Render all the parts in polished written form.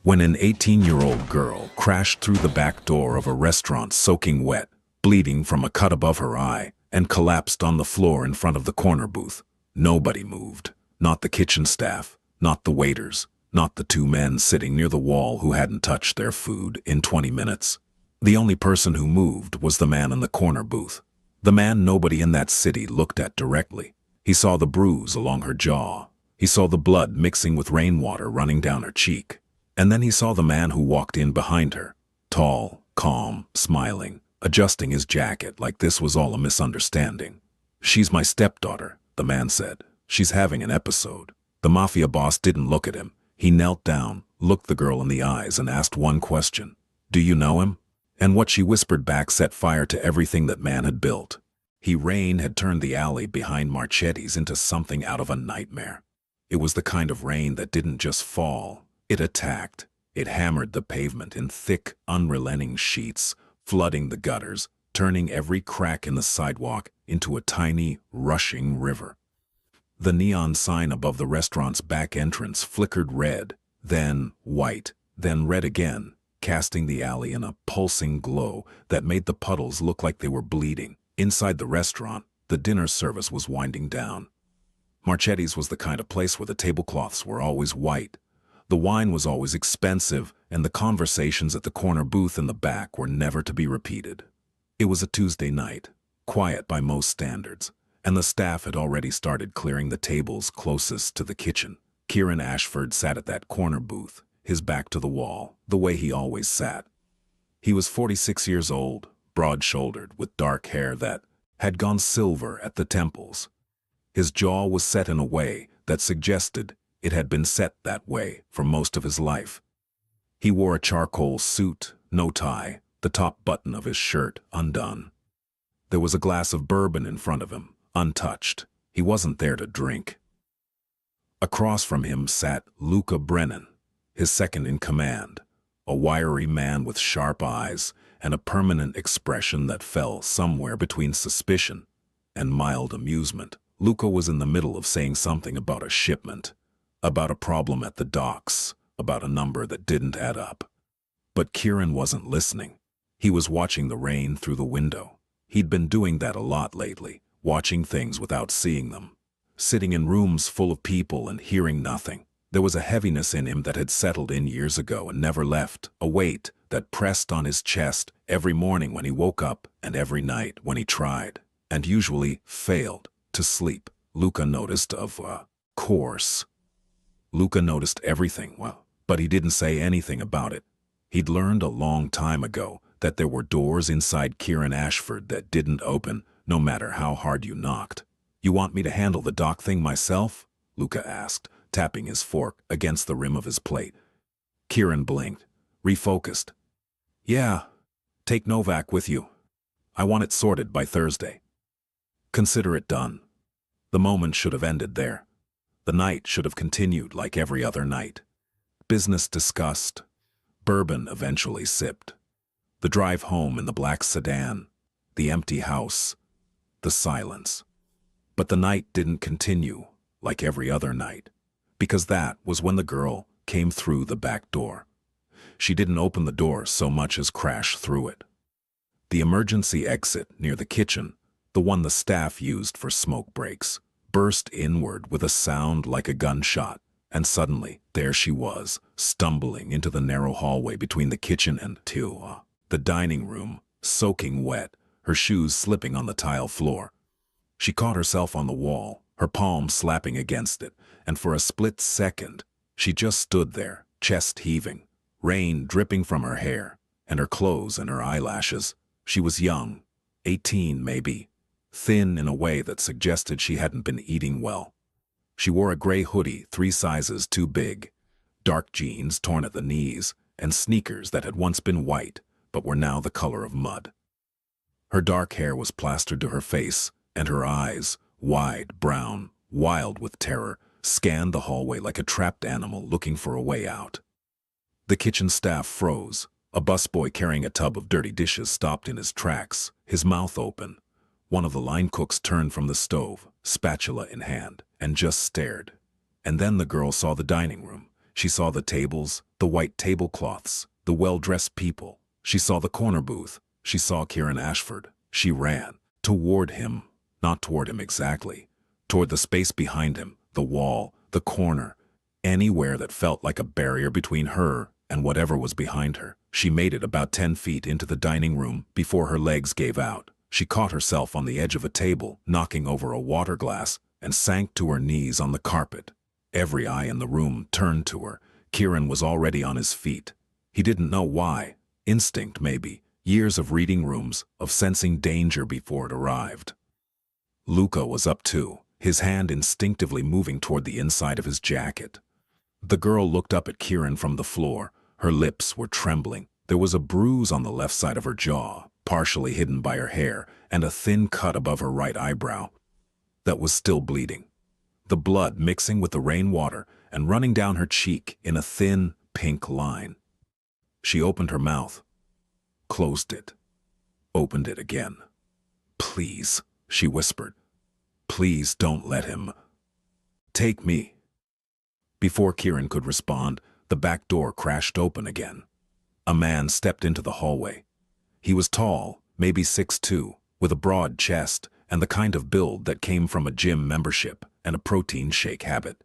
when an 18-year-old girl crashed through the back door of a restaurant soaking wet, bleeding from a cut above her eye, and collapsed on the floor in front of the corner booth. Nobody moved. Not the kitchen staff, not the waiters, not the two men sitting near the wall who hadn't touched their food in 20 minutes. The only person who moved was the man in the corner booth. The man nobody in that city looked at directly. He saw the bruise along her jaw. He saw the blood mixing with rainwater running down her cheek. And then he saw the man who walked in behind her, tall, calm, smiling, adjusting his jacket like this was all a misunderstanding. "She's my stepdaughter," the man said. "She's having an episode." The Mafia boss didn't look at him. He knelt down, looked the girl in the eyes, and asked one question. "Do you know him?" And what she whispered back set fire to everything that man had built. Rain had turned the alley behind Marchetti's into something out of a nightmare. It was the kind of rain that didn't just fall. It attacked. It hammered the pavement in thick, unrelenting sheets, flooding the gutters, turning every crack in the sidewalk into a tiny, rushing river. The neon sign above the restaurant's back entrance flickered red, then white, then red again, casting the alley in a pulsing glow that made the puddles look like they were bleeding. Inside the restaurant, the dinner service was winding down. Marchetti's was the kind of place where the tablecloths were always white. The wine was always expensive, and the conversations at the corner booth in the back were never to be repeated. It was a Tuesday night, quiet by most standards, and the staff had already started clearing the tables closest to the kitchen. Kieran Ashford sat at that corner booth, his back to the wall, the way he always sat. He was 46 years old, broad-shouldered, with dark hair that had gone silver at the temples. His jaw was set in a way that suggested it had been set that way for most of his life. He wore a charcoal suit, no tie, the top button of his shirt undone. There was a glass of bourbon in front of him, untouched. He wasn't there to drink. Across from him sat Luca Brennan, his second in command, a wiry man with sharp eyes and a permanent expression that fell somewhere between suspicion and mild amusement. Luca was in the middle of saying something about a shipment, about a problem at the docks, about a number that didn't add up. But Kieran wasn't listening. He was watching the rain through the window. He'd been doing that a lot lately, watching things without seeing them, sitting in rooms full of people and hearing nothing. There was a heaviness in him that had settled in years ago and never left, a weight that pressed on his chest every morning when he woke up and every night when he tried, and usually failed, to sleep. Luca noticed, of course. Luca noticed everything, but he didn't say anything about it. He'd learned a long time ago that there were doors inside Kieran Ashford that didn't open, no matter how hard you knocked. "You want me to handle the dock thing myself?" Luca asked, tapping his fork against the rim of his plate. Kieran blinked, refocused. "Yeah, take Novak with you. I want it sorted by Thursday." Consider it done. The moment should have ended there. The night should have continued like every other night. Business discussed. Bourbon eventually sipped. The drive home in the black sedan. The empty house. The silence. But the night didn't continue like every other night, because that was when the girl came through the back door. She didn't open the door so much as crash through it. The emergency exit near the kitchen, the one the staff used for smoke breaks, burst inward with a sound like a gunshot, and suddenly there she was, stumbling into the narrow hallway between the kitchen and the dining room, soaking wet, her shoes slipping on the tile floor. She caught herself on the wall, her palm slapping against it, and for a split second, she just stood there, chest heaving, rain dripping from her hair, and her clothes and her eyelashes. She was young, 18 maybe, thin in a way that suggested she hadn't been eating well. She wore a gray hoodie 3 sizes too big, dark jeans torn at the knees, and sneakers that had once been white but were now the color of mud. Her dark hair was plastered to her face, and her eyes, wide, brown, wild with terror, scanned the hallway like a trapped animal looking for a way out. The kitchen staff froze. A busboy carrying a tub of dirty dishes stopped in his tracks, his mouth open. One of the line cooks turned from the stove, spatula in hand, and just stared. And then the girl saw the dining room. She saw the tables, the white tablecloths, the well-dressed people. She saw the corner booth. She saw Kieran Ashford. She ran. Toward him. Not toward him exactly. Toward the space behind him, the wall, the corner. Anywhere that felt like a barrier between her and whatever was behind her. She made it about 10 feet into the dining room before her legs gave out. She caught herself on the edge of a table, knocking over a water glass, and sank to her knees on the carpet. Every eye in the room turned to her. Kieran was already on his feet. He didn't know why. Instinct, maybe. Years of reading rooms, of sensing danger before it arrived. Luca was up too, his hand instinctively moving toward the inside of his jacket. The girl looked up at Kieran from the floor. Her lips were trembling. There was a bruise on the left side of her jaw, partially hidden by her hair, and a thin cut above her right eyebrow that was still bleeding. The blood mixing with the rainwater and running down her cheek in a thin, pink line. She opened her mouth, closed it, opened it again. "Please," she whispered. "Please don't let him. Take me." Before Kieran could respond, the back door crashed open again. A man stepped into the hallway. He was tall, maybe 6'2", with a broad chest and the kind of build that came from a gym membership and a protein shake habit.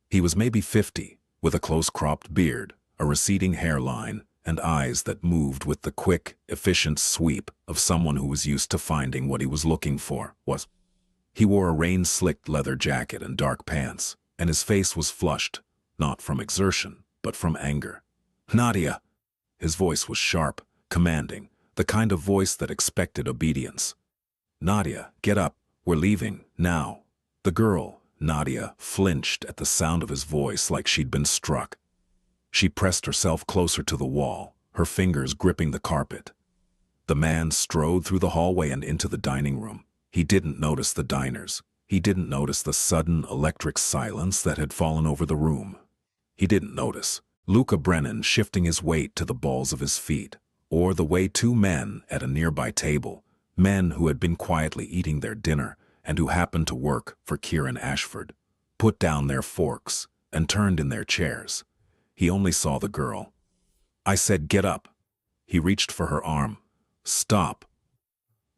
He was maybe 50, with a close-cropped beard, a receding hairline, and eyes that moved with the quick, efficient sweep of someone who was used to finding what he was looking for. He wore a rain-slicked leather jacket and dark pants, and his face was flushed, not from exertion, but from anger. "Nadia!" His voice was sharp, commanding, the kind of voice that expected obedience. "Nadia, get up. We're leaving, now." The girl, Nadia, flinched at the sound of his voice like she'd been struck. She pressed herself closer to the wall, her fingers gripping the carpet. The man strode through the hallway and into the dining room. He didn't notice the diners. He didn't notice the sudden electric silence that had fallen over the room. He didn't notice Luca Brennan shifting his weight to the balls of his feet, or the way two men at a nearby table, men who had been quietly eating their dinner and who happened to work for Kieran Ashford, put down their forks and turned in their chairs. He only saw the girl. "I said get up." He reached for her arm. "Stop."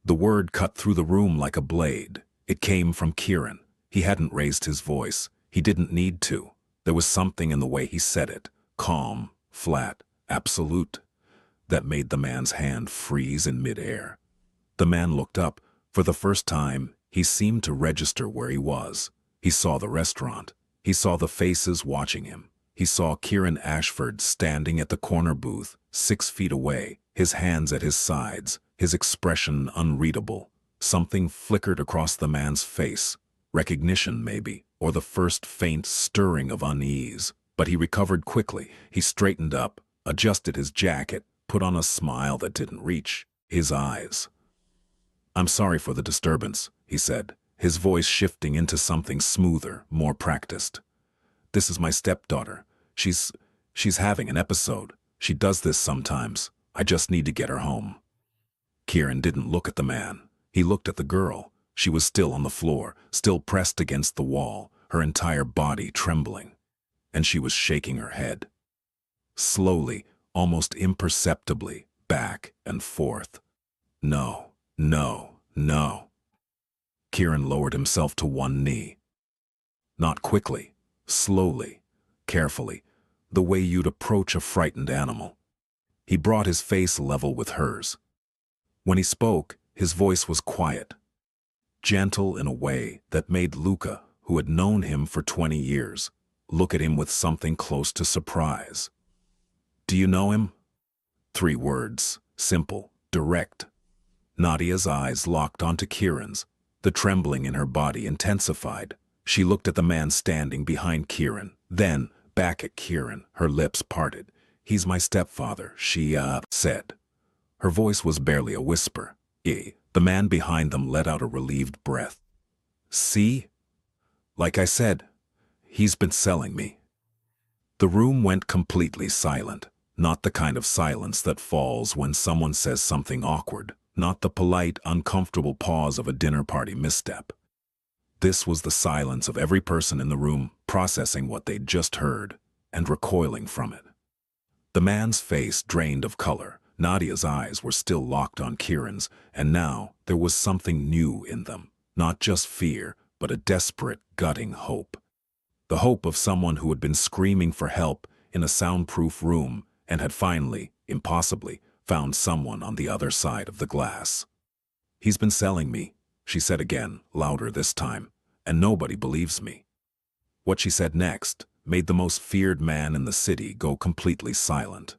The word cut through the room like a blade. It came from Kieran. He hadn't raised his voice. He didn't need to. There was something in the way he said it, calm, flat, absolute, that made the man's hand freeze in midair. The man looked up. For the first time, he seemed to register where he was. He saw the restaurant. He saw the faces watching him. He saw Kieran Ashford standing at the corner booth, 6 feet away, his hands at his sides, his expression unreadable. Something flickered across the man's face. Recognition, maybe, or the first faint stirring of unease. But he recovered quickly. He straightened up, adjusted his jacket, put on a smile that didn't reach his eyes. "I'm sorry for the disturbance," he said, his voice shifting into something smoother, more practiced. "This is my stepdaughter. She's having an episode. She does this sometimes. I just need to get her home." Kieran didn't look at the man. He looked at the girl. She was still on the floor, still pressed against the wall, her entire body trembling. And she was shaking her head. Slowly, almost imperceptibly, back and forth. "No, no, no." Kieran lowered himself to one knee. Not quickly, slowly, carefully, the way you'd approach a frightened animal. He brought his face level with hers. When he spoke, his voice was quiet, gentle in a way that made Luca, who had known him for 20 years, look at him with something close to surprise. "Do you know him?" 3 words, simple, direct. Nadia's eyes locked onto Kieran's. The trembling in her body intensified. She looked at the man standing behind Kieran, then back at Kieran, her lips parted. "He's my stepfather," she said. Her voice was barely a whisper. The man behind them let out a relieved breath. "See? Like I said, he's been selling me." The room went completely silent, not the kind of silence that falls when someone says something awkward, not the polite, uncomfortable pause of a dinner party misstep. This was the silence of every person in the room processing what they'd just heard, and recoiling from it. The man's face drained of color. Nadia's eyes were still locked on Kieran's, and now there was something new in them. Not just fear, but a desperate, gutting hope. The hope of someone who had been screaming for help in a soundproof room and had finally, impossibly, found someone on the other side of the glass. "He's been selling me," she said again, louder this time, "and nobody believes me." What she said next made the most feared man in the city go completely silent.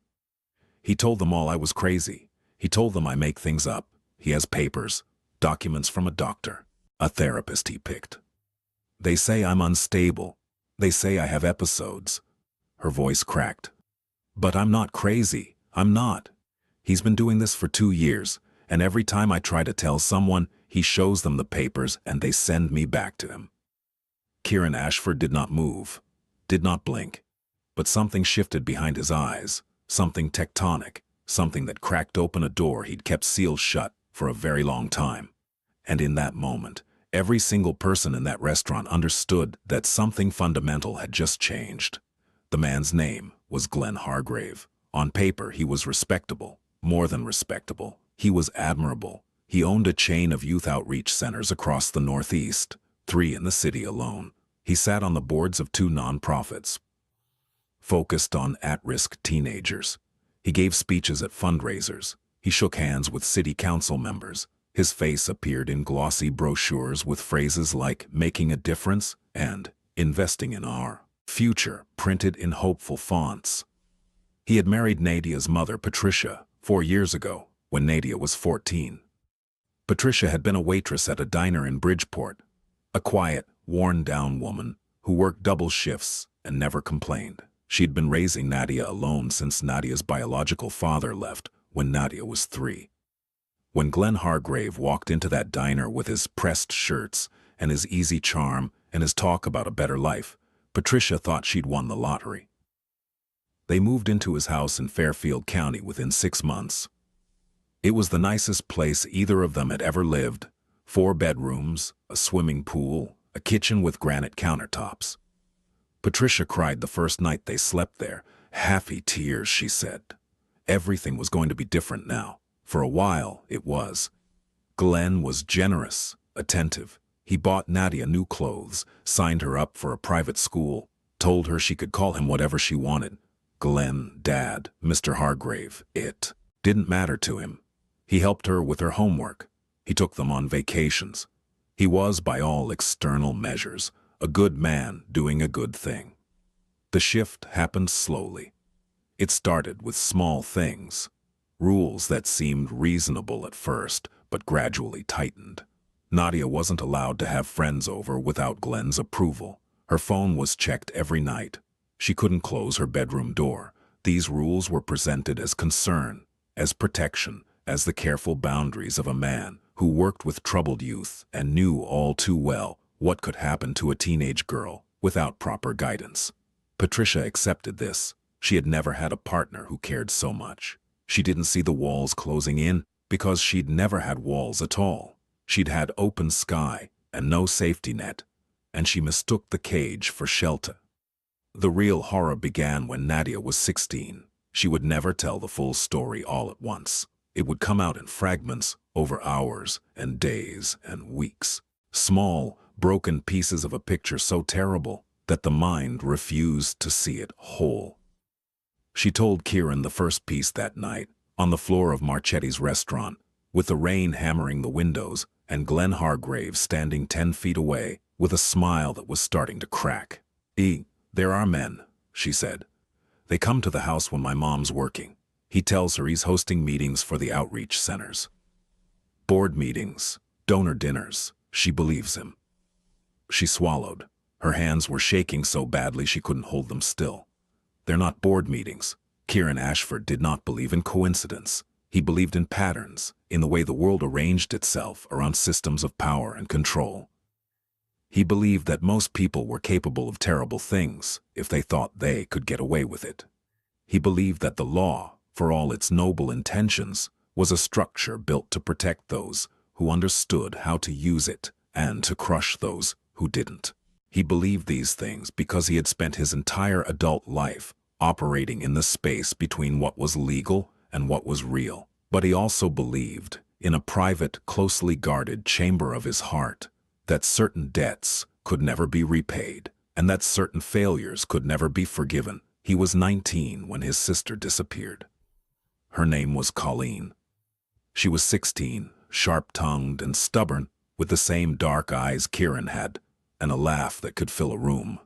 "He told them all I was crazy. He told them I make things up. He has papers, documents from a doctor, a therapist he picked. They say I'm unstable. They say I have episodes." Her voice cracked. "But I'm not crazy. I'm not. He's been doing this for 2 years, and every time I try to tell someone, he shows them the papers and they send me back to him." Kieran Ashford did not move, did not blink, but something shifted behind his eyes, something tectonic, something that cracked open a door he'd kept sealed shut for a very long time. And in that moment, every single person in that restaurant understood that something fundamental had just changed. The man's name was Glenn Hargrave. On paper, he was respectable, more than respectable. He was admirable. He owned a chain of youth outreach centers across the Northeast, 3 in the city alone. He sat on the boards of 2 nonprofits, focused on at-risk teenagers. He gave speeches at fundraisers. He shook hands with city council members. His face appeared in glossy brochures with phrases like "making a difference" and "investing in our future" printed in hopeful fonts. He had married Nadia's mother, Patricia, 4 years ago, when Nadia was 14. Patricia had been a waitress at a diner in Bridgeport, a quiet, worn-down woman who worked double shifts and never complained. She'd been raising Nadia alone since Nadia's biological father left when Nadia was 3. When Glenn Hargrave walked into that diner with his pressed shirts and his easy charm and his talk about a better life, Patricia thought she'd won the lottery. They moved into his house in Fairfield County within 6 months. It was the nicest place either of them had ever lived. 4 bedrooms, a swimming pool, a kitchen with granite countertops. Patricia cried the first night they slept there. Happy tears, she said. Everything was going to be different now. For a while, it was. Glenn was generous, attentive. He bought Nadia new clothes, signed her up for a private school, told her she could call him whatever she wanted. Glenn, Dad, Mr. Hargrave, it didn't matter to him. He helped her with her homework. He took them on vacations. He was, by all external measures, a good man doing a good thing. The shift happened slowly. It started with small things, rules that seemed reasonable at first, but gradually tightened. Nadia wasn't allowed to have friends over without Glenn's approval. Her phone was checked every night. She couldn't close her bedroom door. These rules were presented as concern, as protection, as the careful boundaries of a man who worked with troubled youth and knew all too well what could happen to a teenage girl without proper guidance. Patricia accepted this. She had never had a partner who cared so much. She didn't see the walls closing in because she'd never had walls at all. She'd had open sky and no safety net, and she mistook the cage for shelter. The real horror began when Nadia was 16. She would never tell the full story all at once. It would come out in fragments over hours and days and weeks. Small, broken pieces of a picture so terrible that the mind refused to see it whole. She told Kieran the first piece that night, on the floor of Marchetti's restaurant, with the rain hammering the windows and Glenn Hargrave standing 10 feet away with a smile that was starting to crack. There are men," she said. "They come to the house when my mom's working. He tells her he's hosting meetings for the outreach centers. Board meetings, donor dinners. She believes him." She swallowed. Her hands were shaking so badly she couldn't hold them still. "They're not board meetings." Kieran Ashford did not believe in coincidence. He believed in patterns, in the way the world arranged itself around systems of power and control. He believed that most people were capable of terrible things if they thought they could get away with it. He believed that the law, for all its noble intentions, was a structure built to protect those who understood how to use it and to crush those who didn't. He believed these things because he had spent his entire adult life operating in the space between what was legal and what was real. But he also believed, in a private, closely guarded chamber of his heart, that certain debts could never be repaid, and that certain failures could never be forgiven. He was 19 when his sister disappeared. Her name was Colleen. She was 16, sharp-tongued and stubborn, with the same dark eyes Kieran had, and a laugh that could fill a room.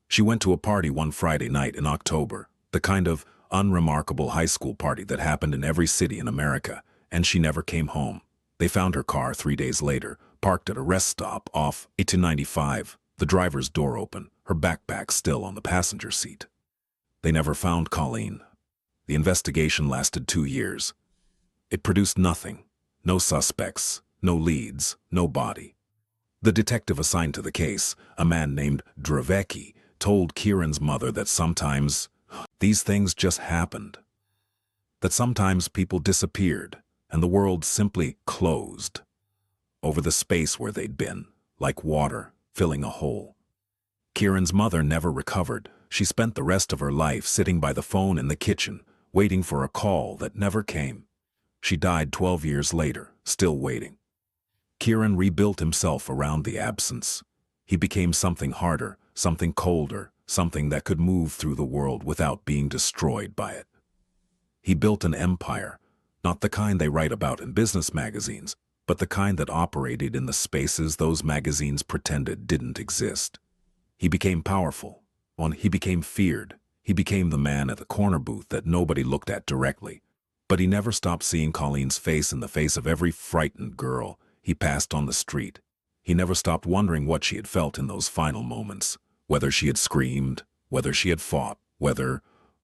She went to a party one Friday night in October, the kind of unremarkable high school party that happened in every city in America, and she never came home. They found her car 3 days later, parked at a rest stop off 1895, the driver's door open, her backpack still on the passenger seat. They never found Colleen. The investigation lasted 2 years. It produced nothing. No suspects, no leads, no body. The detective assigned to the case, a man named Dravecki, told Kieran's mother that sometimes these things just happened. That sometimes people disappeared and the world simply closed over the space where they'd been, like water filling a hole. Kieran's mother never recovered. She spent the rest of her life sitting by the phone in the kitchen, waiting for a call that never came. She died 12 years later, still waiting. Kieran rebuilt himself around the absence. He became something harder, something colder, something that could move through the world without being destroyed by it. He built an empire, not the kind they write about in business magazines, but the kind that operated in the spaces those magazines pretended didn't exist. He became powerful. He became feared. He became the man at the corner booth that nobody looked at directly. But he never stopped seeing Colleen's face in the face of every frightened girl he passed on the street. He never stopped wondering what she had felt in those final moments, whether she had screamed, whether she had fought, whether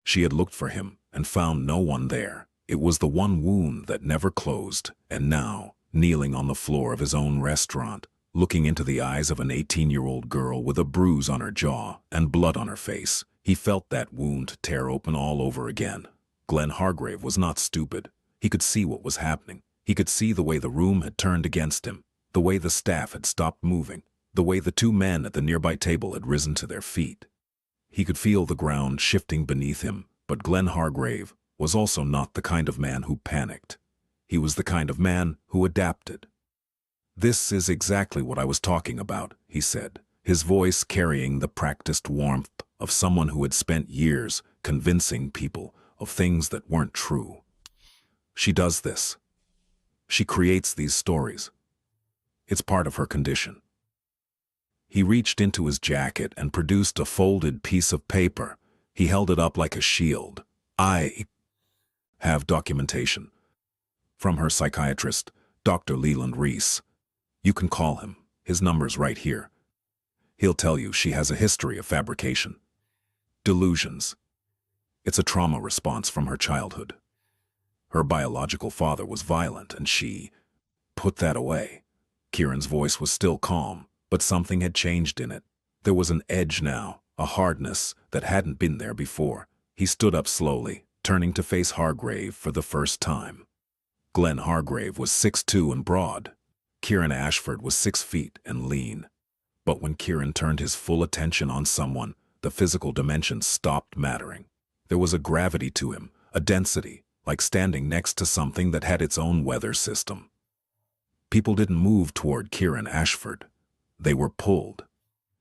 she had looked for him and found no one there. It was the one wound that never closed, and now, kneeling on the floor of his own restaurant, looking into the eyes of an 18-year-old girl with a bruise on her jaw and blood on her face, he felt that wound tear open all over again. Glenn Hargrave was not stupid. He could see what was happening. He could see the way the room had turned against him, the way the staff had stopped moving, the way the 2 men at the nearby table had risen to their feet. He could feel the ground shifting beneath him, but Glenn Hargrave was also not the kind of man who panicked. He was the kind of man who adapted. "This is exactly what I was talking about," he said, his voice carrying the practiced warmth of someone who had spent years convincing people of things that weren't true. "She does this. She creates these stories. It's part of her condition." He reached into his jacket and produced a folded piece of paper. He held it up like a shield. "I have documentation. From her psychiatrist, Dr. Leland Reese. You can call him. His number's right here. He'll tell you she has a history of fabrication. Delusions. It's a trauma response from her childhood. Her biological father was violent and she put that away." Kieran's voice was still calm, but something had changed in it. There was an edge now, a hardness that hadn't been there before. He stood up slowly, turning to face Hargrave for the first time. Glenn Hargrave was 6'2" and broad. Kieran Ashford was 6 feet and lean. But when Kieran turned his full attention on someone, the physical dimensions stopped mattering. There was a gravity to him, a density, like standing next to something that had its own weather system. People didn't move toward Kieran Ashford. They were pulled.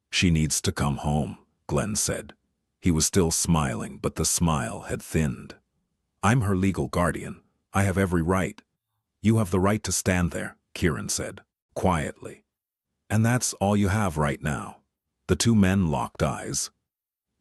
"She needs to come home," Glenn said. He was still smiling, but the smile had thinned. "I'm her legal guardian. I have every right." "You have the right to stand there," Kieran said, quietly. "And that's all you have right now." The 2 men locked eyes.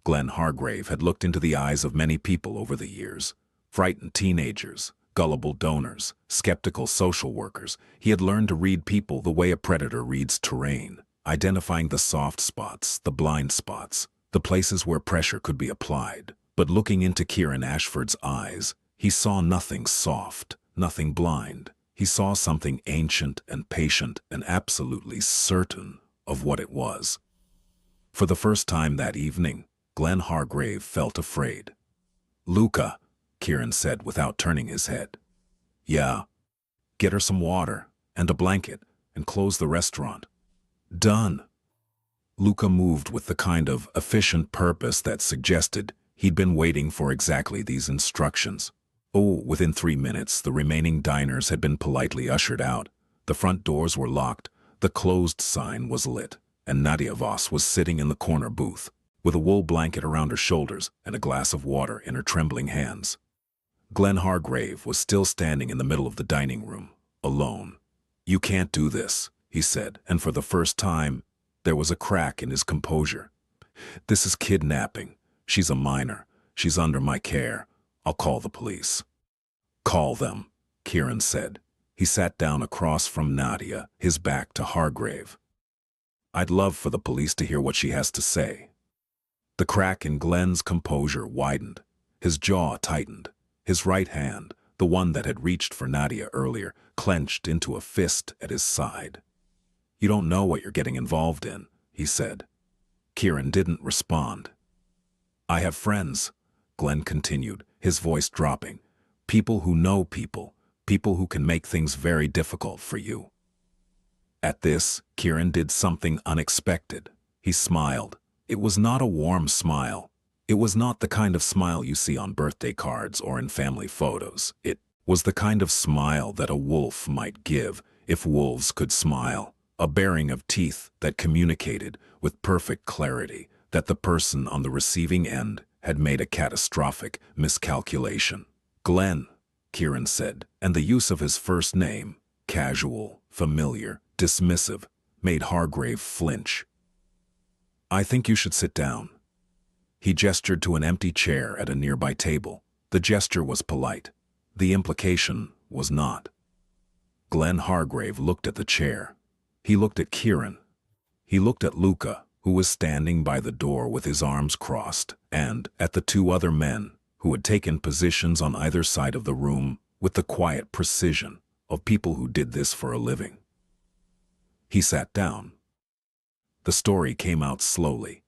Glenn Hargrave had looked into the eyes of many people over the years. Frightened teenagers, gullible donors, skeptical social workers. He had learned to read people the way a predator reads terrain, identifying the soft spots, the blind spots, the places where pressure could be applied. But looking into Kieran Ashford's eyes, he saw nothing soft, nothing blind. He saw something ancient and patient and absolutely certain of what it was. For the first time that evening, Glenn Hargrave felt afraid. "Luca," Kieran said without turning his head. "Yeah. Get her some water and a blanket and close the restaurant." "Done." Luca moved with the kind of efficient purpose that suggested he'd been waiting for exactly these instructions. Oh, within 3 minutes, the remaining diners had been politely ushered out. The front doors were locked, the closed sign was lit, and Nadia Voss was sitting in the corner booth, with a wool blanket around her shoulders and a glass of water in her trembling hands. Glenn Hargrave was still standing in the middle of the dining room, alone. "You can't do this," he said, and for the first time, there was a crack in his composure. "This is kidnapping. She's a minor. She's under my care. I'll call the police." "Call them," Kieran said. He sat down across from Nadia, his back to Hargrave. "I'd love for the police to hear what she has to say." The crack in Glenn's composure widened. His jaw tightened. His right hand, the one that had reached for Nadia earlier, clenched into a fist at his side. "You don't know what you're getting involved in," he said. Kieran didn't respond. "I have friends," Glenn continued, his voice dropping. "People who know people, people who can make things very difficult for you." At this, Kieran did something unexpected. He smiled. It was not a warm smile. It was not the kind of smile you see on birthday cards or in family photos. It was the kind of smile that a wolf might give if wolves could smile. A baring of teeth that communicated with perfect clarity that the person on the receiving end had made a catastrophic miscalculation. "Glenn," Kieran said, and the use of his first name, casual, familiar, dismissive, made Hargrave flinch. "I think you should sit down." He gestured to an empty chair at a nearby table. The gesture was polite. The implication was not. Glenn Hargrave looked at the chair. He looked at Kieran. He looked at Luca, who was standing by the door with his arms crossed, and at the two other men, who had taken positions on either side of the room with the quiet precision of people who did this for a living. He sat down. The story came out slowly.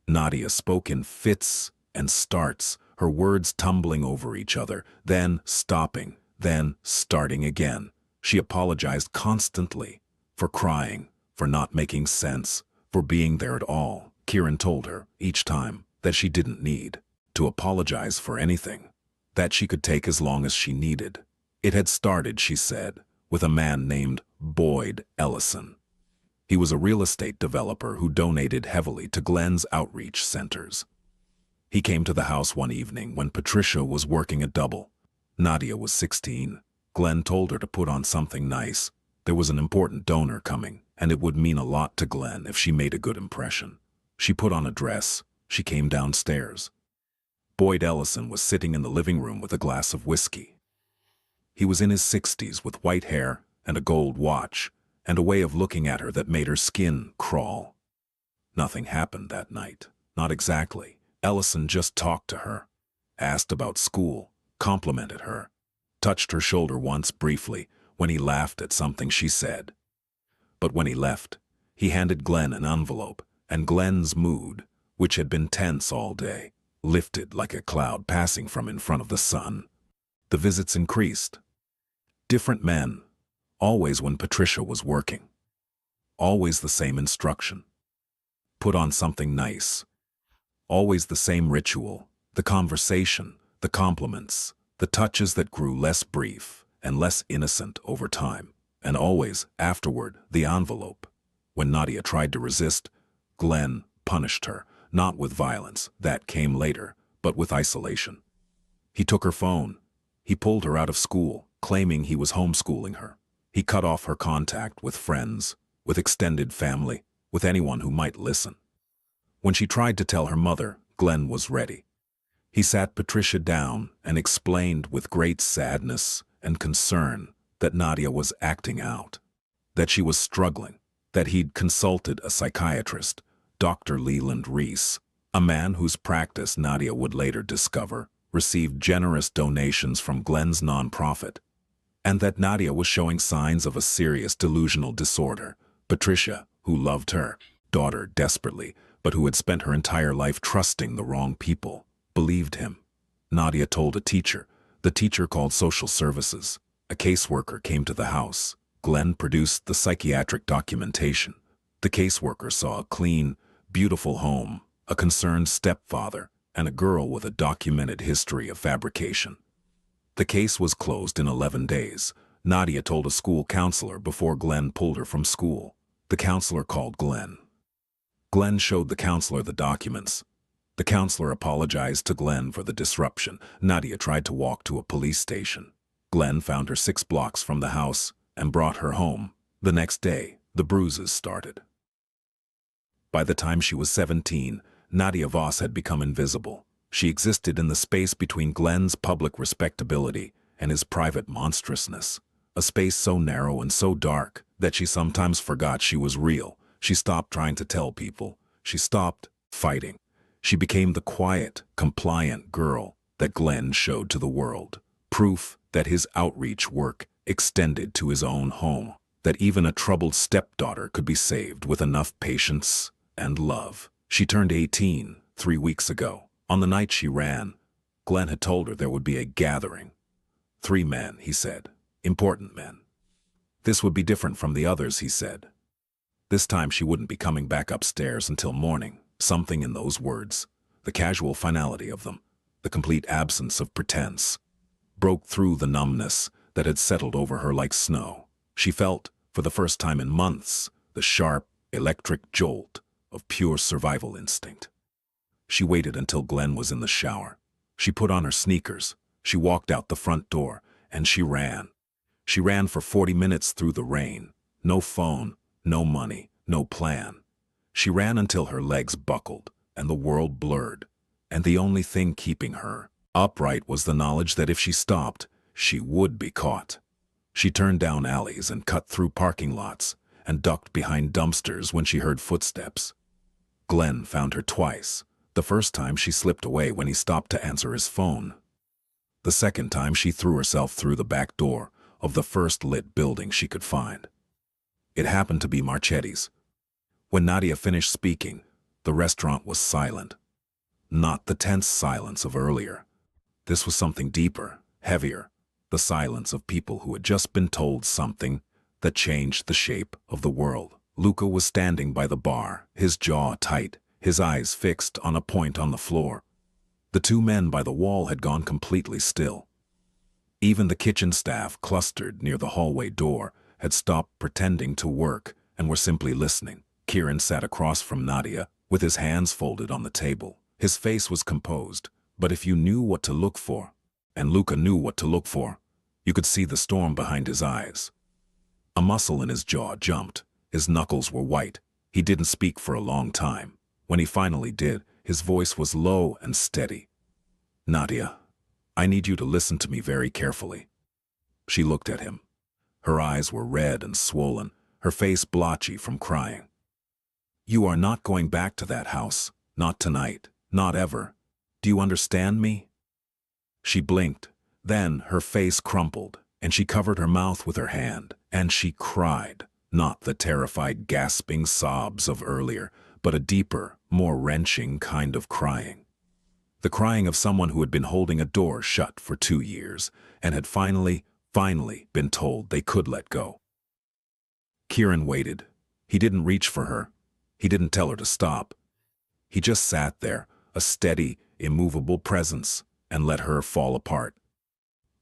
Nadia spoke in fits and starts, her words tumbling over each other, then stopping, then starting again. She apologized constantly for crying, for not making sense, for being there at all. Kieran told her, each time, that she didn't need to apologize for anything, that she could take as long as she needed. It had started, she said, with a man named Boyd Ellison. He was a real estate developer who donated heavily to Glenn's outreach centers. He came to the house one evening when Patricia was working a double. Nadia was 16. Glenn told her to put on something nice. There was an important donor coming, and it would mean a lot to Glenn if she made a good impression. She put on a dress. She came downstairs. Boyd Ellison was sitting in the living room with a glass of whiskey. He was in his 60s with white hair and a gold watch, and a way of looking at her that made her skin crawl. Nothing happened that night. Not exactly. Ellison just talked to her, asked about school, complimented her, touched her shoulder once briefly when he laughed at something she said. But when he left, he handed Glenn an envelope, and Glenn's mood, which had been tense all day, lifted like a cloud passing from in front of the sun. The visits increased. Different men, always when Patricia was working. Always the same instruction. Put on something nice. Always the same ritual, the conversation, the compliments, the touches that grew less brief and less innocent over time, and always, afterward, the envelope. When Nadia tried to resist, Glenn punished her, not with violence, that came later, but with isolation. He took her phone. He pulled her out of school, claiming he was homeschooling her. He cut off her contact with friends, with extended family, with anyone who might listen. When she tried to tell her mother, Glenn was ready. He sat Patricia down and explained with great sadness and concern that Nadia was acting out, that she was struggling, that he'd consulted a psychiatrist, Dr. Leland Reese, a man whose practice Nadia would later discover received generous donations from Glenn's nonprofit, and that Nadia was showing signs of a serious delusional disorder. Patricia, who loved her daughter desperately, but who had spent her entire life trusting the wrong people, believed him. Nadia told a teacher. The teacher called social services. A caseworker came to the house. Glenn produced the psychiatric documentation. The caseworker saw a clean, beautiful home, a concerned stepfather, and a girl with a documented history of fabrication. The case was closed in 11 days. Nadia told a school counselor before Glenn pulled her from school. The counselor called Glenn. Glenn showed the counselor the documents. The counselor apologized to Glenn for the disruption. Nadia tried to walk to a police station. Glenn found her 6 blocks from the house and brought her home. The next day, the bruises started. By the time she was 17, Nadia Voss had become invisible. She existed in the space between Glenn's public respectability and his private monstrousness, a space so narrow and so dark that she sometimes forgot she was real. She stopped trying to tell people. She stopped fighting. She became the quiet, compliant girl that Glenn showed to the world, proof that his outreach work extended to his own home, that even a troubled stepdaughter could be saved with enough patience and love. She turned 18 3 weeks ago. On the night she ran, Glenn had told her there would be a gathering. 3 men, he said. Important men. This would be different from the others, he said. This time she wouldn't be coming back upstairs until morning. Something in those words, the casual finality of them, the complete absence of pretense, broke through the numbness that had settled over her like snow. She felt, for the first time in months, the sharp, electric jolt of pure survival instinct. She waited until Glenn was in the shower. She put on her sneakers. She walked out the front door, and she ran. She ran for 40 minutes through the rain. No phone, no money, no plan. She ran until her legs buckled and the world blurred, and the only thing keeping her upright was the knowledge that if she stopped, she would be caught. She turned down alleys and cut through parking lots and ducked behind dumpsters when she heard footsteps. Glenn found her twice. The first time she slipped away when he stopped to answer his phone. The second time she threw herself through the back door of the first lit building she could find. It happened to be Marchetti's. When Nadia finished speaking, the restaurant was silent. Not the tense silence of earlier. This was something deeper, heavier, the silence of people who had just been told something that changed the shape of the world. Luca was standing by the bar, his jaw tight, his eyes fixed on a point on the floor. The 2 men by the wall had gone completely still. Even the kitchen staff clustered near the hallway door had stopped pretending to work and were simply listening. Kieran sat across from Nadia, with his hands folded on the table. His face was composed, but if you knew what to look for, and Luca knew what to look for, you could see the storm behind his eyes. A muscle in his jaw jumped. His knuckles were white. He didn't speak for a long time. When he finally did, his voice was low and steady. Nadia, I need you to listen to me very carefully. She looked at him. Her eyes were red and swollen, her face blotchy from crying. You are not going back to that house, not tonight, not ever. Do you understand me? She blinked. Then her face crumpled, and she covered her mouth with her hand, and she cried, not the terrified gasping sobs of earlier, but a deeper, more wrenching kind of crying. The crying of someone who had been holding a door shut for 2 years, and had finally been told they could let go. Kieran waited. He didn't reach for her. He didn't tell her to stop. He just sat there, a steady, immovable presence, and let her fall apart.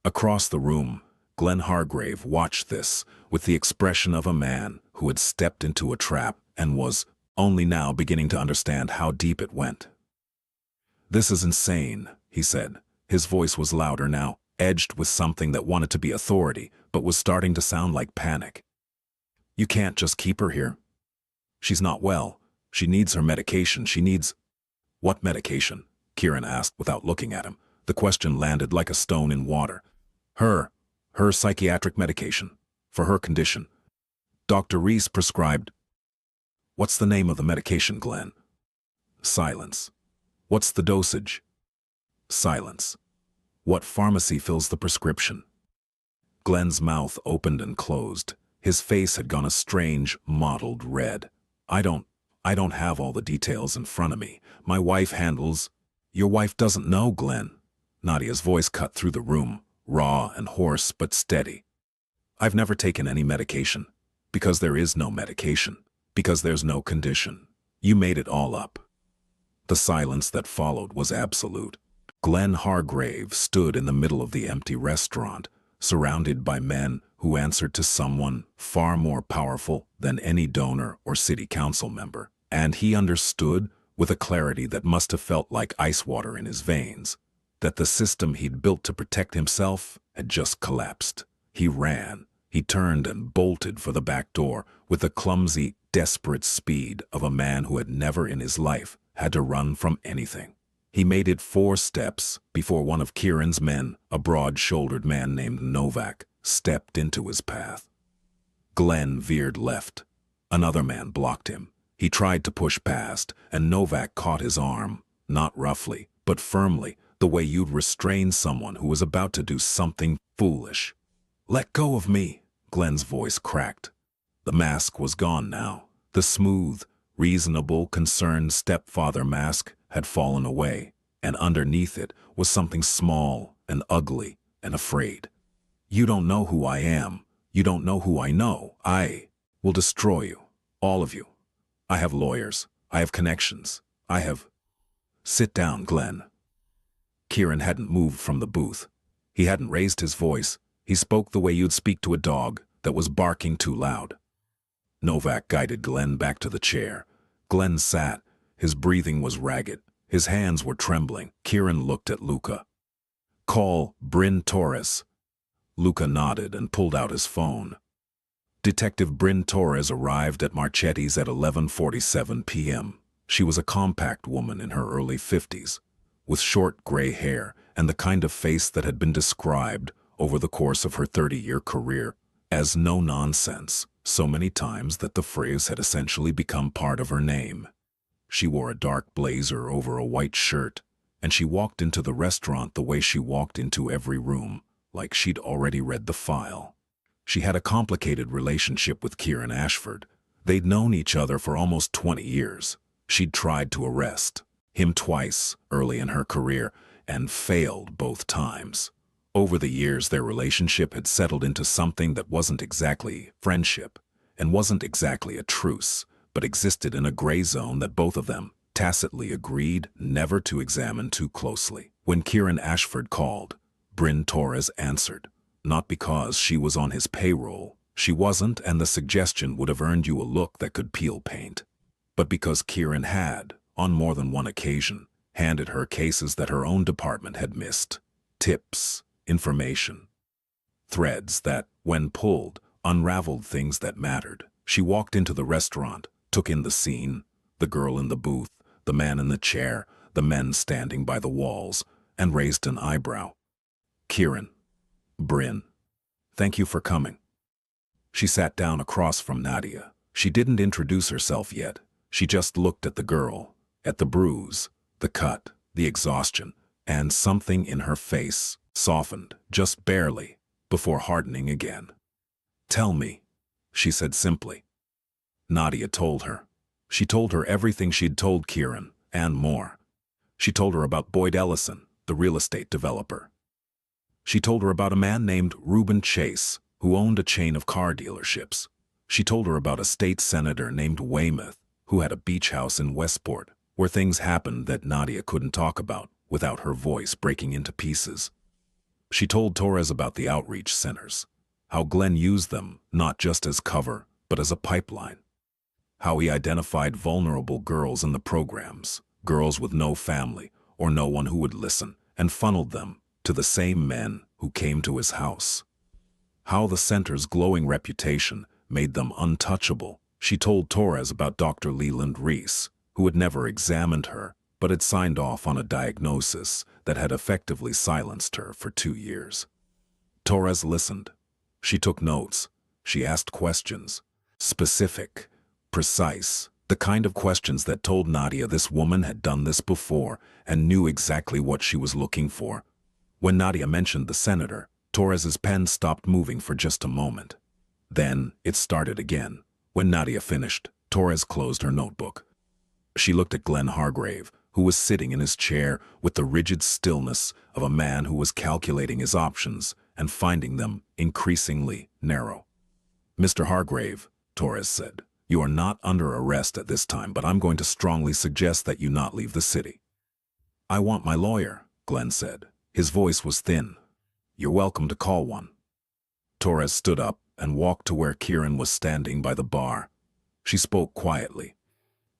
Across the room, Glenn Hargrave watched this with the expression of a man who had stepped into a trap and was only now beginning to understand how deep it went. This is insane, he said. His voice was louder now, edged with something that wanted to be authority, but was starting to sound like panic. You can't just keep her here. She's not well. She needs her medication. She needs... What medication? Kieran asked without looking at him. The question landed like a stone in water. Her psychiatric medication. For her condition. Dr. Reese prescribed... What's the name of the medication, Glenn? Silence. What's the dosage? Silence. What pharmacy fills the prescription? Glenn's mouth opened and closed. His face had gone a strange, mottled red. I don't have all the details in front of me. My wife handles... Your wife doesn't know, Glenn. Nadia's voice cut through the room, raw and hoarse but steady. I've never taken any medication. Because there is no medication. Because there's no condition. You made it all up. The silence that followed was absolute. Glenn Hargrave stood in the middle of the empty restaurant, surrounded by men who answered to someone far more powerful than any donor or city council member. And he understood, with a clarity that must have felt like ice water in his veins, that the system he'd built to protect himself had just collapsed. He ran. He turned and bolted for the back door with the clumsy, desperate speed of a man who had never in his life had to run from anything. He made it 4 steps before one of Kieran's men, a broad-shouldered man named Novak, stepped into his path. Glenn veered left. Another man blocked him. He tried to push past, and Novak caught his arm, not roughly, but firmly, the way you'd restrain someone who was about to do something foolish. "Let go of me," Glenn's voice cracked. The mask was gone now. The smooth, reasonable, concerned stepfather mask had fallen away, and underneath it was something small and ugly and afraid. "You don't know who I am. You don't know who I know. I will destroy you. All of you. I have lawyers. I have connections. I have—" "Sit down, Glenn." Kieran hadn't moved from the booth. He hadn't raised his voice. He spoke the way you'd speak to a dog that was barking too loud. Novak guided Glenn back to the chair. Glenn sat. His breathing was ragged. His hands were trembling. Kieran looked at Luca. "Call Bryn Torres." Luca nodded and pulled out his phone. Detective Bryn Torres arrived at Marchetti's at 11:47 p.m. She was a compact woman in her early 50s, with short gray hair and the kind of face that had been described over the course of her 30-year career as no-nonsense so many times that the phrase had essentially become part of her name. She wore a dark blazer over a white shirt, and she walked into the restaurant the way she walked into every room, like she'd already read the file. She had a complicated relationship with Kieran Ashford. They'd known each other for almost 20 years. She'd tried to arrest him twice early in her career and failed both times. Over the years, their relationship had settled into something that wasn't exactly friendship and wasn't exactly a truce, but existed in a gray zone that both of them tacitly agreed never to examine too closely. When Kieran Ashford called, Bryn Torres answered. Not because she was on his payroll. She wasn't, and the suggestion would have earned you a look that could peel paint. But because Kieran had, on more than one occasion, handed her cases that her own department had missed. Tips, information, threads that, when pulled, unraveled things that mattered. She walked into the restaurant, took in the scene, the girl in the booth, the man in the chair, the men standing by the walls, and raised an eyebrow. "Kieran. Bryn. Thank you for coming." She sat down across from Nadia. She didn't introduce herself yet. She just looked at the girl, at the bruise, the cut, the exhaustion, and something in her face softened, just barely, before hardening again. "Tell me," she said simply. Nadia told her. She told her everything she'd told Kieran, and more. She told her about Boyd Ellison, the real estate developer. She told her about a man named Reuben Chase, who owned a chain of car dealerships. She told her about a state senator named Weymouth, who had a beach house in Westport, where things happened that Nadia couldn't talk about without her voice breaking into pieces. She told Torres about the outreach centers, how Glenn used them not just as cover, but as a pipeline. How he identified vulnerable girls in the programs, girls with no family or no one who would listen, and funneled them to the same men who came to his house. How the center's glowing reputation made them untouchable. She told Torres about Dr. Leland Reese, who had never examined her, but had signed off on a diagnosis that had effectively silenced her for 2 years. Torres listened. She took notes. She asked questions. Specific, precise, the kind of questions that told Nadia this woman had done this before and knew exactly what she was looking for. When Nadia mentioned the senator, Torres's pen stopped moving for just a moment. Then it started again. When Nadia finished, Torres closed her notebook. She looked at Glenn Hargrave, who was sitting in his chair with the rigid stillness of a man who was calculating his options and finding them increasingly narrow. "Mr. Hargrave," Torres said, You are not under arrest at this time, but I'm going to strongly suggest that you not leave the city. I want my lawyer, Glenn said. His voice was thin. You're welcome to call one. Torres stood up and walked to where Kieran was standing by the bar. She spoke quietly.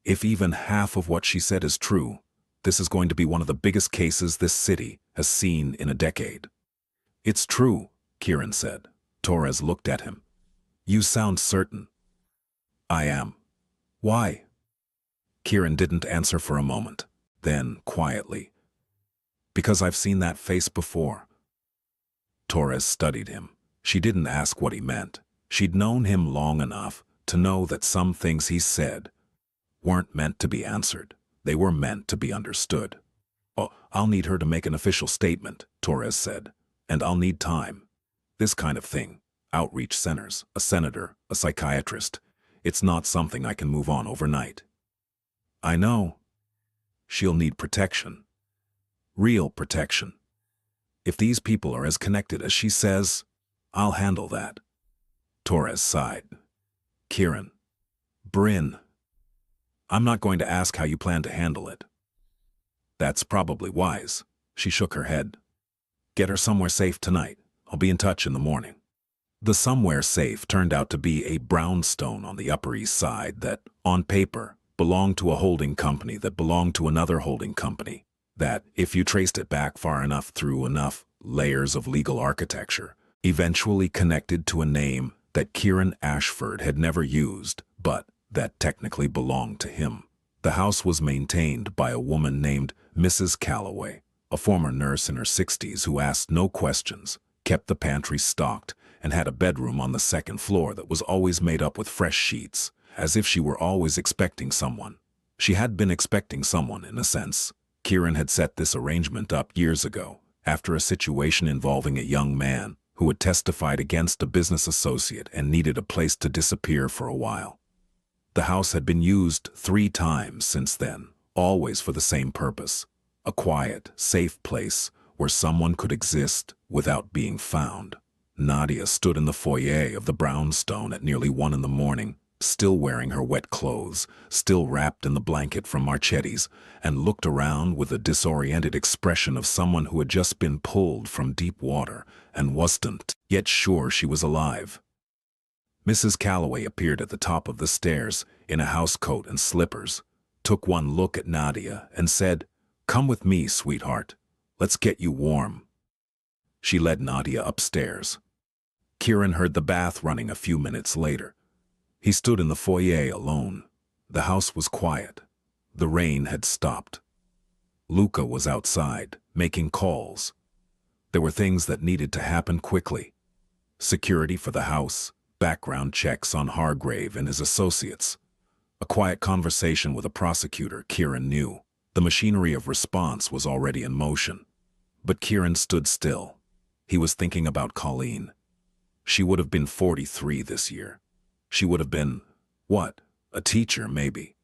If even half of what she said is true, this is going to be one of the biggest cases this city has seen in a decade. It's true, Kieran said. Torres looked at him. You sound certain. I am. Why? Kieran didn't answer for a moment. Then, quietly, because I've seen that face before. Torres studied him. She didn't ask what he meant. She'd known him long enough to know that some things he said weren't meant to be answered. They were meant to be understood. Oh, I'll need her to make an official statement, Torres said, and I'll need time. This kind of thing, outreach centers, a senator, a psychiatrist, it's not something I can move on overnight. I know. She'll need protection. Real protection. If these people are as connected as she says, I'll handle that. Torres sighed. Kieran. Bryn. I'm not going to ask how you plan to handle it. That's probably wise. She shook her head. Get her somewhere safe tonight. I'll be in touch in the morning. The somewhere safe turned out to be a brownstone on the Upper East Side that, on paper, belonged to a holding company that belonged to another holding company, that, if you traced it back far enough through enough layers of legal architecture, eventually connected to a name that Kieran Ashford had never used, but that technically belonged to him. The house was maintained by a woman named Mrs. Calloway, a former nurse in her 60s who asked no questions, kept the pantry stocked, and had a bedroom on the second floor that was always made up with fresh sheets, as if she were always expecting someone. She had been expecting someone, in a sense. Kieran had set this arrangement up years ago, after a situation involving a young man who had testified against a business associate and needed a place to disappear for a while. The house had been used 3 times since then, always for the same purpose: a quiet, safe place where someone could exist without being found. Nadia stood in the foyer of the brownstone at nearly 1 in the morning, still wearing her wet clothes, still wrapped in the blanket from Marchetti's, and looked around with a disoriented expression of someone who had just been pulled from deep water and wasn't yet sure she was alive. Mrs. Calloway appeared at the top of the stairs in a housecoat and slippers, took one look at Nadia and said, "Come with me, sweetheart. Let's get you warm." She led Nadia upstairs. Kieran heard the bath running a few minutes later. He stood in the foyer alone. The house was quiet. The rain had stopped. Luca was outside, making calls. There were things that needed to happen quickly. Security for the house, background checks on Hargrave and his associates. A quiet conversation with a prosecutor, Kieran knew. The machinery of response was already in motion. But Kieran stood still. He was thinking about Colleen. She would have been 43 this year. She would have been, what? A teacher, maybe.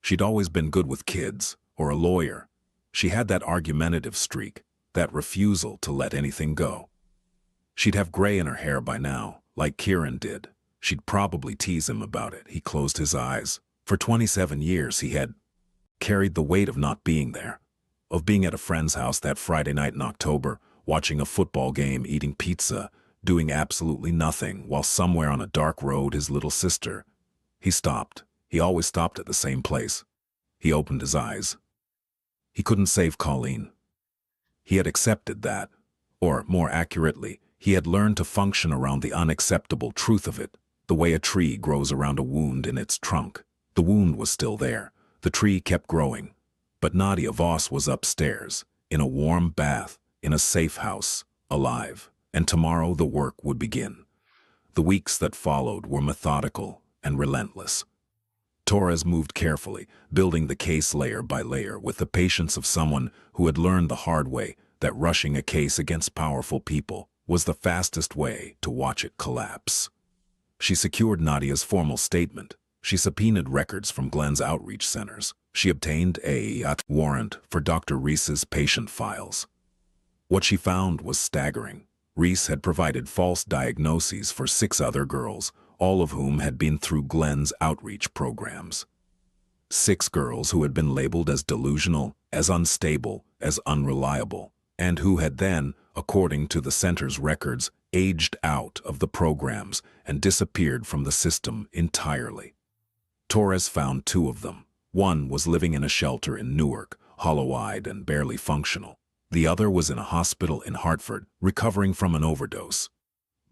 She'd always been good with kids, or a lawyer. She had that argumentative streak, that refusal to let anything go. She'd have gray in her hair by now, like Kieran did. She'd probably tease him about it. He closed his eyes. For 27 years he had carried the weight of not being there, of being at a friend's house that Friday night in October, watching a football game, eating pizza, doing absolutely nothing, while somewhere on a dark road his little sister. He stopped. He always stopped at the same place. He opened his eyes. He couldn't save Colleen. He had accepted that, or more accurately, he had learned to function around the unacceptable truth of it, the way a tree grows around a wound in its trunk. The wound was still there. The tree kept growing. But Nadia Voss was upstairs, in a warm bath, in a safe house, alive. And tomorrow the work would begin. The weeks that followed were methodical and relentless. Torres moved carefully, building the case layer by layer with the patience of someone who had learned the hard way that rushing a case against powerful people was the fastest way to watch it collapse. She secured Nadia's formal statement. She subpoenaed records from Glenn's outreach centers. She obtained a warrant for Dr. Reese's patient files. What she found was staggering. Reese had provided false diagnoses for 6 other girls, all of whom had been through Glenn's outreach programs. 6 girls who had been labeled as delusional, as unstable, as unreliable, and who had then, according to the center's records, aged out of the programs and disappeared from the system entirely. Torres found 2 of them. One was living in a shelter in Newark, hollow-eyed and barely functional. The other was in a hospital in Hartford, recovering from an overdose.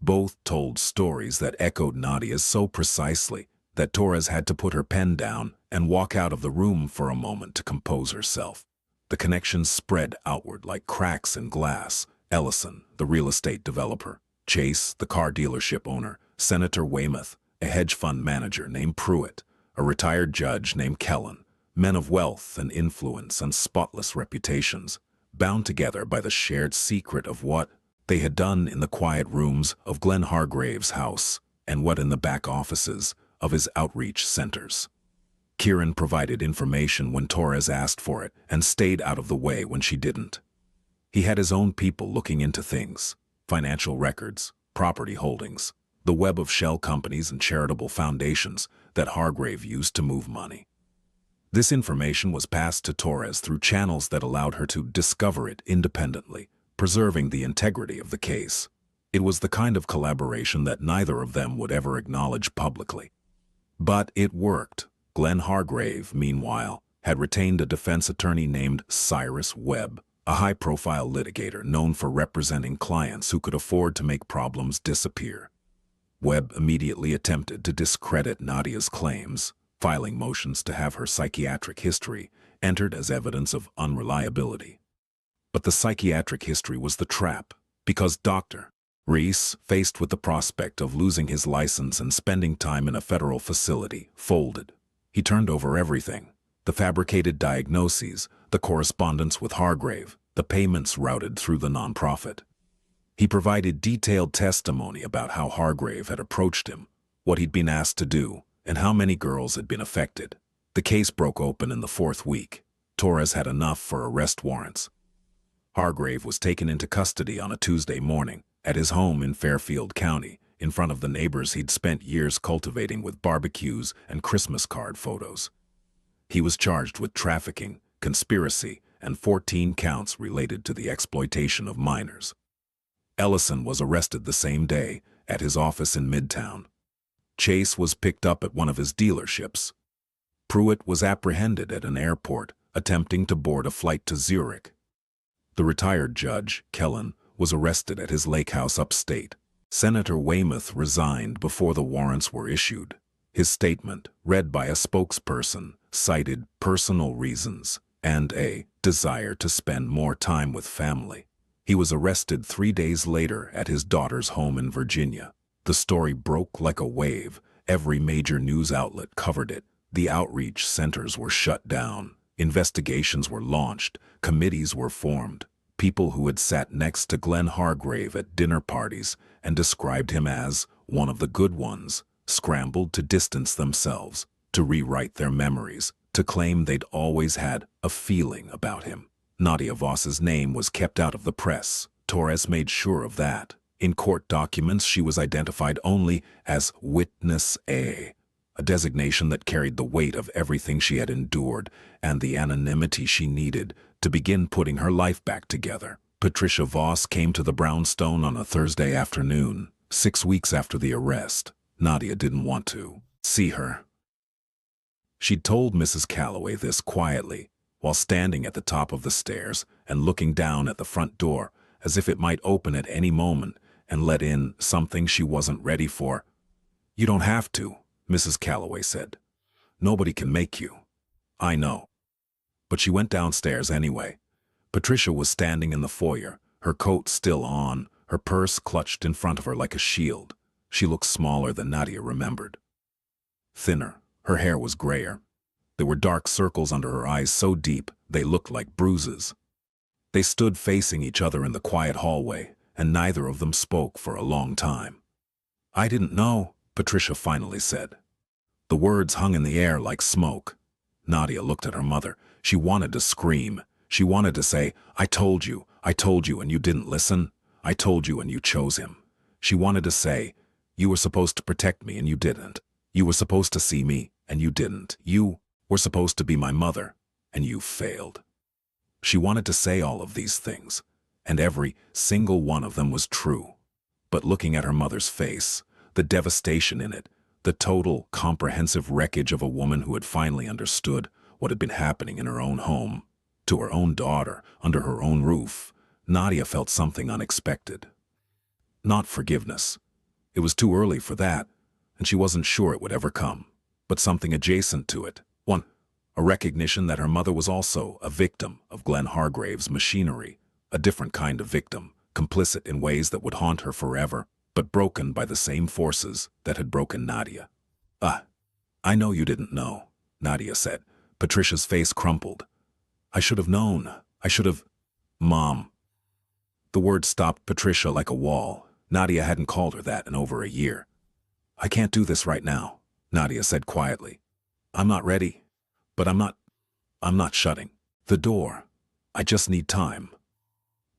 Both told stories that echoed Nadia's so precisely that Torres had to put her pen down and walk out of the room for a moment to compose herself. The connections spread outward like cracks in glass. Ellison, the real estate developer; Chase, the car dealership owner; Senator Weymouth, a hedge fund manager named Pruitt; a retired judge named Kellen; men of wealth and influence and spotless reputations, bound together by the shared secret of what they had done in the quiet rooms of Glenn Hargrave's house and what in the back offices of his outreach centers. Kieran provided information when Torres asked for it and stayed out of the way when she didn't. He had his own people looking into things: financial records, property holdings, the web of shell companies and charitable foundations that Hargrave used to move money. This information was passed to Torres through channels that allowed her to discover it independently, preserving the integrity of the case. It was the kind of collaboration that neither of them would ever acknowledge publicly. But it worked. Glenn Hargrave, meanwhile, had retained a defense attorney named Cyrus Webb, a high-profile litigator known for representing clients who could afford to make problems disappear. Webb immediately attempted to discredit Nadia's claims, filing motions to have her psychiatric history entered as evidence of unreliability. But the psychiatric history was the trap, because Dr. Reese, faced with the prospect of losing his license and spending time in a federal facility, folded. He turned over everything: the fabricated diagnoses, the correspondence with Hargrave, the payments routed through the nonprofit. He provided detailed testimony about how Hargrave had approached him, what he'd been asked to do, and how many girls had been affected. The case broke open in the 4th week. Torres had enough for arrest warrants. Hargrave was taken into custody on a Tuesday morning at his home in Fairfield County, in front of the neighbors he'd spent years cultivating with barbecues and Christmas card photos. He was charged with trafficking, conspiracy, and 14 counts related to the exploitation of minors. Ellison was arrested the same day at his office in Midtown. Chase was picked up at one of his dealerships. Pruitt was apprehended at an airport, attempting to board a flight to Zurich. The retired judge, Kellen, was arrested at his lake house upstate. Senator Weymouth resigned before the warrants were issued. His statement, read by a spokesperson, cited personal reasons and a desire to spend more time with family. He was arrested 3 days later at his daughter's home in Virginia. The story broke like a wave. Every major news outlet covered it. The outreach centers were shut down. Investigations were launched. Committees were formed. People who had sat next to Glenn Hargrave at dinner parties and described him as one of the good ones scrambled to distance themselves, to rewrite their memories, to claim they'd always had a feeling about him. Nadia Voss's name was kept out of the press. Torres made sure of that. In court documents, she was identified only as Witness A, a designation that carried the weight of everything she had endured and the anonymity she needed to begin putting her life back together. Patricia Voss came to the brownstone on a Thursday afternoon, 6 weeks after the arrest. Nadia didn't want to see her. She'd told Mrs. Calloway this quietly, while standing at the top of the stairs and looking down at the front door, as if it might open at any moment and let in something she wasn't ready for. "You don't have to," Mrs. Calloway said. "Nobody can make you." "I know." But she went downstairs anyway. Patricia was standing in the foyer, her coat still on, her purse clutched in front of her like a shield. She looked smaller than Nadia remembered. Thinner, her hair was grayer. There were dark circles under her eyes so deep they looked like bruises. They stood facing each other in the quiet hallway, and neither of them spoke for a long time. "I didn't know," Patricia finally said. The words hung in the air like smoke. Nadia looked at her mother. She wanted to scream. She wanted to say, I told you, and you didn't listen. I told you and you chose him." She wanted to say, You were supposed to protect me and you didn't. You were supposed to see me and you didn't. You were supposed to be my mother and you failed. She wanted to say all of these things, and every single one of them was true. But looking at her mother's face, the devastation in it, the total, comprehensive wreckage of a woman who had finally understood what had been happening in her own home, to her own daughter, under her own roof, Nadia felt something unexpected. Not forgiveness. It was too early for that, and she wasn't sure it would ever come. But something adjacent to it. A recognition that her mother was also a victim of Glenn Hargrave's machinery, a different kind of victim, complicit in ways that would haunt her forever, but broken by the same forces that had broken Nadia. I know you didn't know, Nadia said. Patricia's face crumpled. I should have known. I should have... Mom. The word stopped Patricia like a wall. Nadia hadn't called her that in over a year. I can't do this right now, Nadia said quietly. I'm not ready. But I'm not shutting the door. I just need time.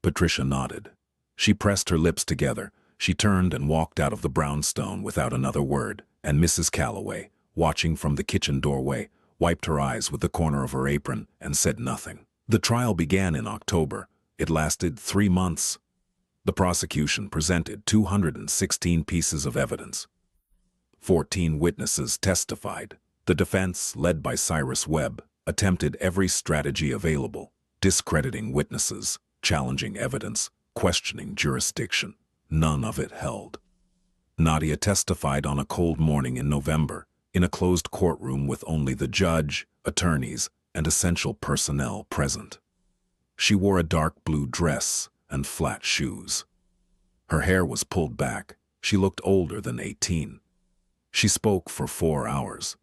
Patricia nodded. She pressed her lips together. She turned and walked out of the brownstone without another word, and Mrs. Calloway, watching from the kitchen doorway, wiped her eyes with the corner of her apron and said nothing. The trial began in October. It lasted 3 months. The prosecution presented 216 pieces of evidence. 14 witnesses testified. The defense, led by Cyrus Webb, attempted every strategy available, discrediting witnesses, challenging evidence, questioning jurisdiction. None of it held. Nadia testified on a cold morning in November, in a closed courtroom with only the judge, attorneys, and essential personnel present. She wore a dark blue dress and flat shoes. Her hair was pulled back. She looked older than 18. She spoke for 4 hours.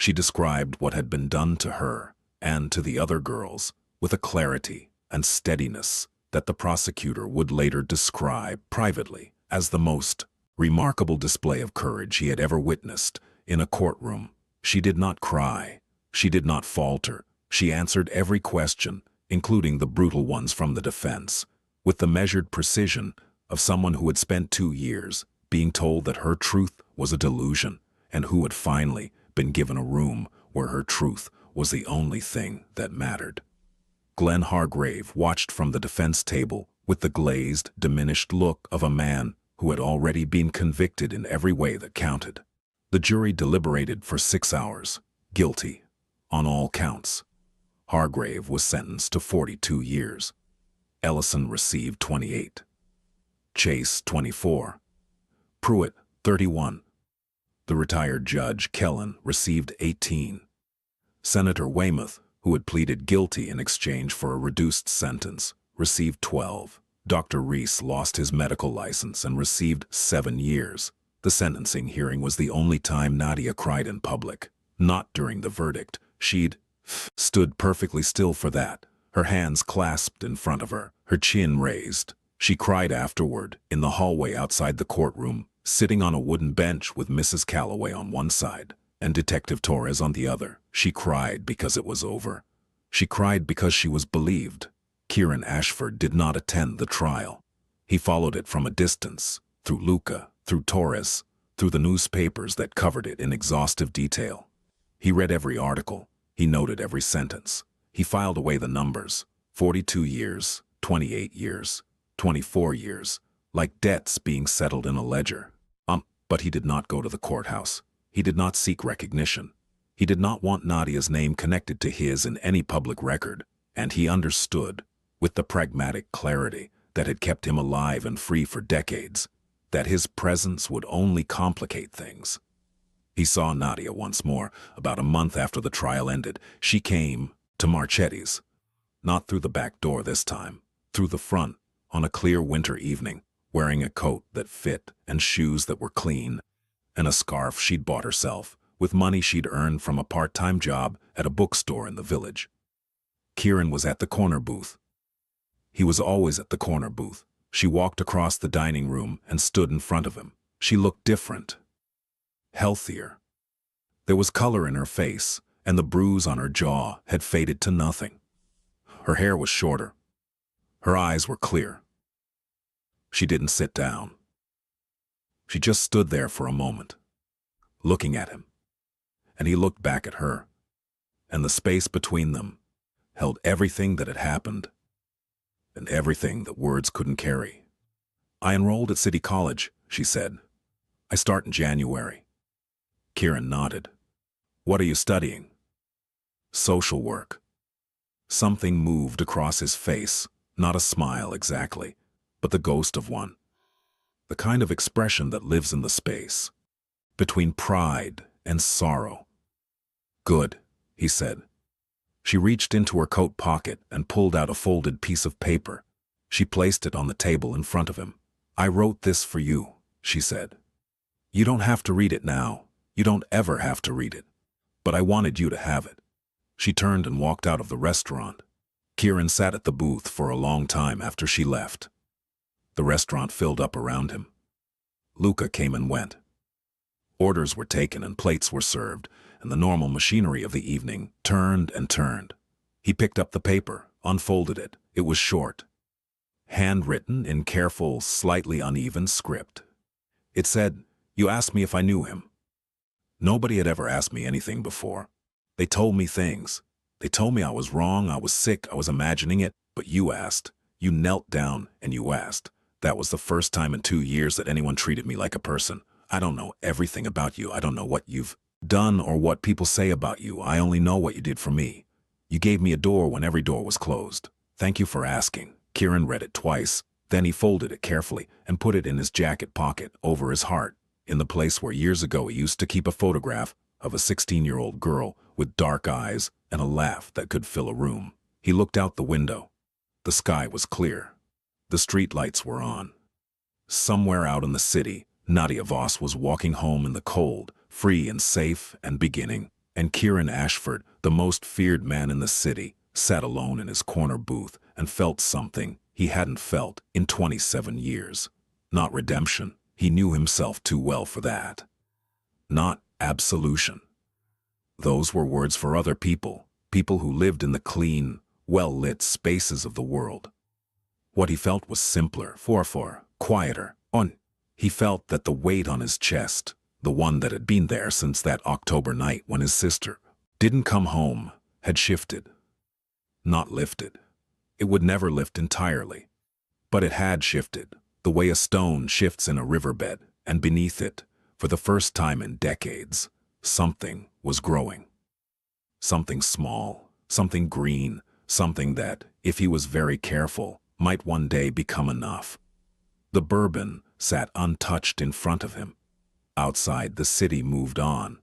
She described what had been done to her and to the other girls with a clarity and steadiness that the prosecutor would later describe privately as the most remarkable display of courage he had ever witnessed in a courtroom. She did not cry. She did not falter. She answered every question, including the brutal ones from the defense, with the measured precision of someone who had spent 2 years being told that her truth was a delusion and who had finally been given a room where her truth was the only thing that mattered. Glenn Hargrave watched from the defense table with the glazed, diminished look of a man who had already been convicted in every way that counted. The jury deliberated for 6 hours, guilty, on all counts. Hargrave was sentenced to 42 years. Ellison received 28. Chase, 24. Pruitt, 31. The retired Judge Kellen received 18. Senator Weymouth, who had pleaded guilty in exchange for a reduced sentence, received 12. Dr. Reese lost his medical license and received 7 years. The sentencing hearing was the only time Nadia cried in public. Not during the verdict. She'd stood perfectly still for that, her hands clasped in front of her, her chin raised. She cried afterward, in the hallway outside the courtroom, sitting on a wooden bench with Mrs. Calloway on one side and Detective Torres on the other. She cried because it was over. She cried because she was believed. Kieran Ashford did not attend the trial. He followed it from a distance, through Luca, through Torres, through the newspapers that covered it in exhaustive detail. He read every article. He noted every sentence. He filed away the numbers. 42 years, 28 years, 24 years, like debts being settled in a ledger. But he did not go to the courthouse. He did not seek recognition. He did not want Nadia's name connected to his in any public record, and he understood, with the pragmatic clarity that had kept him alive and free for decades, that his presence would only complicate things. He saw Nadia once more, about a month after the trial ended. She came to Marchetti's. Not through the back door this time, through the front, on a clear winter evening, wearing a coat that fit and shoes that were clean, and a scarf she'd bought herself, with money she'd earned from a part-time job at a bookstore in the village. Kieran was at the corner booth. He was always at the corner booth. She walked across the dining room and stood in front of him. She looked different. Healthier. There was color in her face, and the bruise on her jaw had faded to nothing. Her hair was shorter. Her eyes were clear. She didn't sit down. She just stood there for a moment, looking at him, and he looked back at her, and the space between them held everything that had happened and everything that words couldn't carry. "I enrolled at City College," she said. "I start in January." Kieran nodded. "What are you studying?" "Social work." Something moved across his face, not a smile exactly, but the ghost of one. The kind of expression that lives in the space between pride and sorrow. "Good," he said. She reached into her coat pocket and pulled out a folded piece of paper. She placed it on the table in front of him. "I wrote this for you," she said. "You don't have to read it now. You don't ever have to read it. But I wanted you to have it." She turned and walked out of the restaurant. Kieran sat at the booth for a long time after she left. The restaurant filled up around him. Luca came and went. Orders were taken and plates were served, and the normal machinery of the evening turned and turned. He picked up the paper, unfolded it. It was short, handwritten in careful, slightly uneven script. It said, "You asked me if I knew him." Nobody had ever asked me anything before. They told me things. They told me I was wrong, I was sick, I was imagining it, but you asked. You knelt down and you asked. That was the first time in 2 years that anyone treated me like a person. I don't know everything about you. I don't know what you've done or what people say about you. I only know what you did for me. You gave me a door when every door was closed. Thank you for asking." Kieran read it twice. Then he folded it carefully and put it in his jacket pocket over his heart, in the place where years ago he used to keep a photograph of a 16-year-old girl with dark eyes and a laugh that could fill a room. He looked out the window. The sky was clear. The street lights were on. Somewhere out in the city, Nadia Voss was walking home in the cold, free and safe and beginning, and Kieran Ashford, the most feared man in the city, sat alone in his corner booth and felt something he hadn't felt in 27 years. Not redemption. He knew himself too well for that. Not absolution. Those were words for other people, people who lived in the clean, well-lit spaces of the world. What he felt was simpler, quieter. He felt that the weight on his chest, the one that had been there since that October night when his sister didn't come home, had shifted. Not lifted. It would never lift entirely. But it had shifted, the way a stone shifts in a riverbed, and beneath it, for the first time in decades, something was growing. Something small, something green, something that, if he was very careful, might one day become enough. The bourbon sat untouched in front of him. Outside, the city moved on,